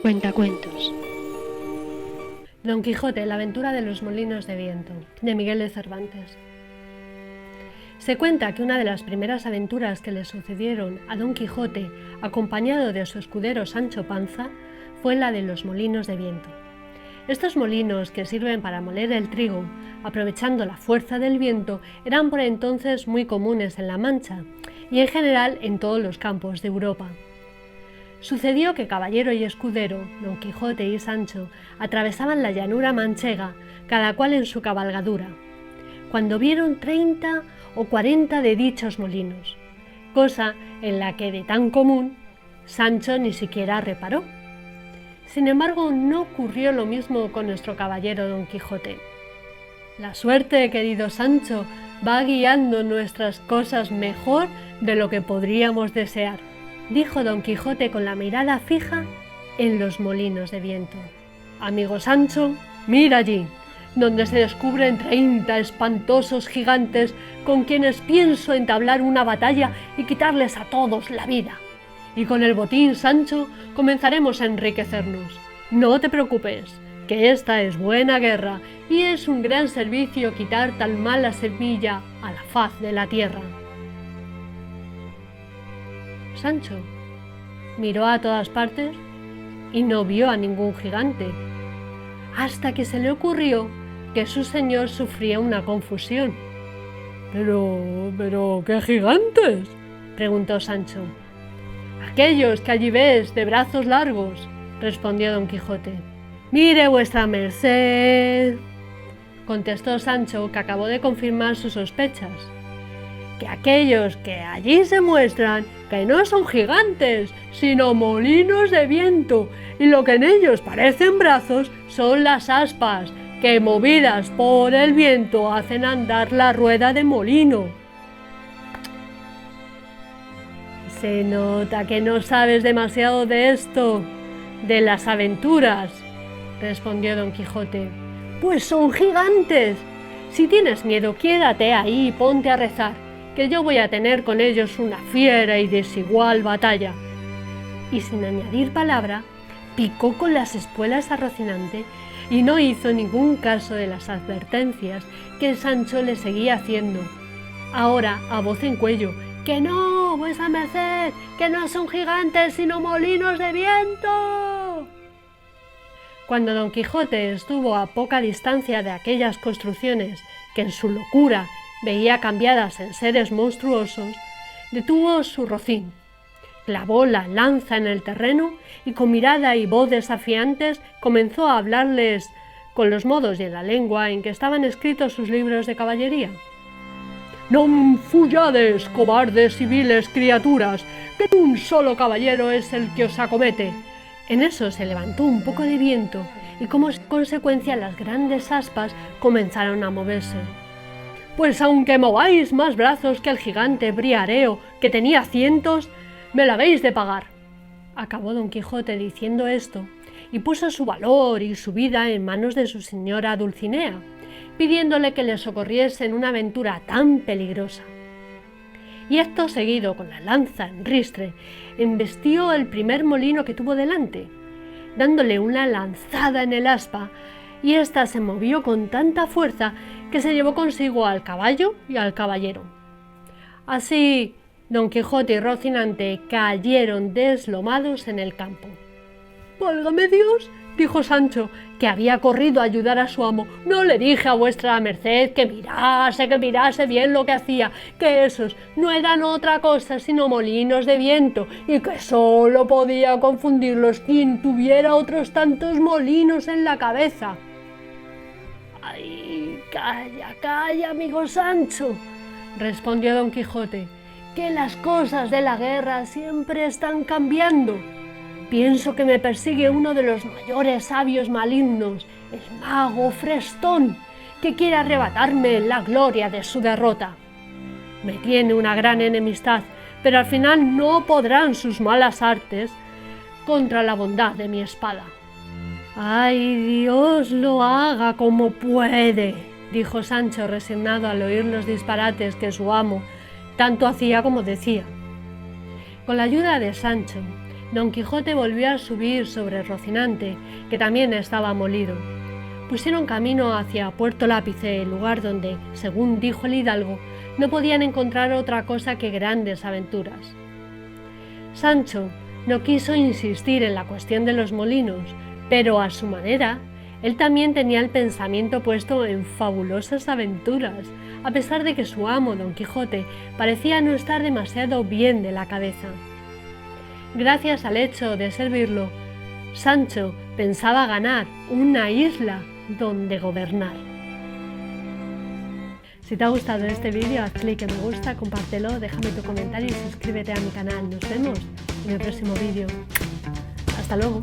Cuentacuentos. Don Quijote, la aventura de los molinos de viento, de Miguel de Cervantes. Se cuenta que una de las primeras aventuras que le sucedieron a Don Quijote, acompañado de su escudero Sancho Panza, fue la de los molinos de viento. Estos molinos, que sirven para moler el trigo, aprovechando la fuerza del viento, eran por entonces muy comunes en la Mancha y en general en todos los campos de Europa. Sucedió que caballero y escudero, Don Quijote y Sancho, atravesaban la llanura manchega, cada cual en su cabalgadura, cuando vieron 30 o 40 de dichos molinos, cosa en la que de tan común Sancho ni siquiera reparó. Sin embargo, no ocurrió lo mismo con nuestro caballero Don Quijote. La suerte, querido Sancho, va guiando nuestras cosas mejor de lo que podríamos desear, dijo Don Quijote con la mirada fija en los molinos de viento. Amigo Sancho, mira allí, donde se descubren 30 espantosos gigantes con quienes pienso entablar una batalla y quitarles a todos la vida. Y con el botín, Sancho, comenzaremos a enriquecernos. No te preocupes, que esta es buena guerra y es un gran servicio quitar tan mala semilla a la faz de la tierra. Sancho miró a todas partes y no vio a ningún gigante, hasta que se le ocurrió que su señor sufría una confusión. ¿Pero qué gigantes?, preguntó Sancho. Aquellos que allí ves, de brazos largos, respondió Don Quijote. Mire vuestra merced, contestó Sancho, que acabó de confirmar sus sospechas, que aquellos que allí se muestran que no son gigantes, sino molinos de viento, y lo que en ellos parecen brazos son las aspas, que movidas por el viento hacen andar la rueda de molino. Se nota que no sabes demasiado de esto, de las aventuras, respondió Don Quijote. Pues son gigantes. Si tienes miedo, quédate ahí y ponte a rezar, que yo voy a tener con ellos una fiera y desigual batalla. Y sin añadir palabra, picó con las espuelas a Rocinante y no hizo ningún caso de las advertencias que Sancho le seguía haciendo, ahora a voz en cuello, que no, vuesa merced, que no son gigantes sino molinos de viento. Cuando Don Quijote estuvo a poca distancia de aquellas construcciones que en su locura veía cambiadas en seres monstruosos, detuvo su rocín, clavó la lanza en el terreno y con mirada y voz desafiantes comenzó a hablarles con los modos y en la lengua en que estaban escritos sus libros de caballería. «Non fuyades, cobardes y viles criaturas, que un solo caballero es el que os acomete». En eso se levantó un poco de viento y como consecuencia las grandes aspas comenzaron a moverse. «Pues aunque mováis más brazos que el gigante Briareo, que tenía cientos, me la habéis de pagar», acabó Don Quijote diciendo esto, y puso su valor y su vida en manos de su señora Dulcinea, pidiéndole que le socorriese en una aventura tan peligrosa. Y acto seguido, con la lanza en ristre, embestió el primer molino que tuvo delante, dándole una lanzada en el aspa, y ésta se movió con tanta fuerza que se llevó consigo al caballo y al caballero. Así, Don Quijote y Rocinante cayeron deslomados en el campo. «Válgame Dios», dijo Sancho, que había corrido a ayudar a su amo. «No le dije a vuestra merced que mirase bien lo que hacía, que esos no eran otra cosa sino molinos de viento, y que sólo podía confundirlos quien tuviera otros tantos molinos en la cabeza». «Ay, calla, amigo Sancho», respondió Don Quijote, «que las cosas de la guerra siempre están cambiando. Pienso que me persigue uno de los mayores sabios malignos, el mago Frestón, que quiere arrebatarme la gloria de su derrota. Me tiene una gran enemistad, pero al final no podrán sus malas artes contra la bondad de mi espada». «Ay, Dios lo haga como puede», dijo Sancho resignado al oír los disparates que su amo tanto hacía como decía. Con la ayuda de Sancho, Don Quijote volvió a subir sobre Rocinante, que también estaba molido. Pusieron camino hacia Puerto Lápice, el lugar donde, según dijo el hidalgo, no podían encontrar otra cosa que grandes aventuras. Sancho no quiso insistir en la cuestión de los molinos, pero a su manera, él también tenía el pensamiento puesto en fabulosas aventuras, a pesar de que su amo, Don Quijote, parecía no estar demasiado bien de la cabeza. Gracias al hecho de servirlo, Sancho pensaba ganar una isla donde gobernar. Si te ha gustado este vídeo, haz clic en me gusta, compártelo, déjame tu comentario y suscríbete a mi canal. Nos vemos en el próximo vídeo. Hasta luego.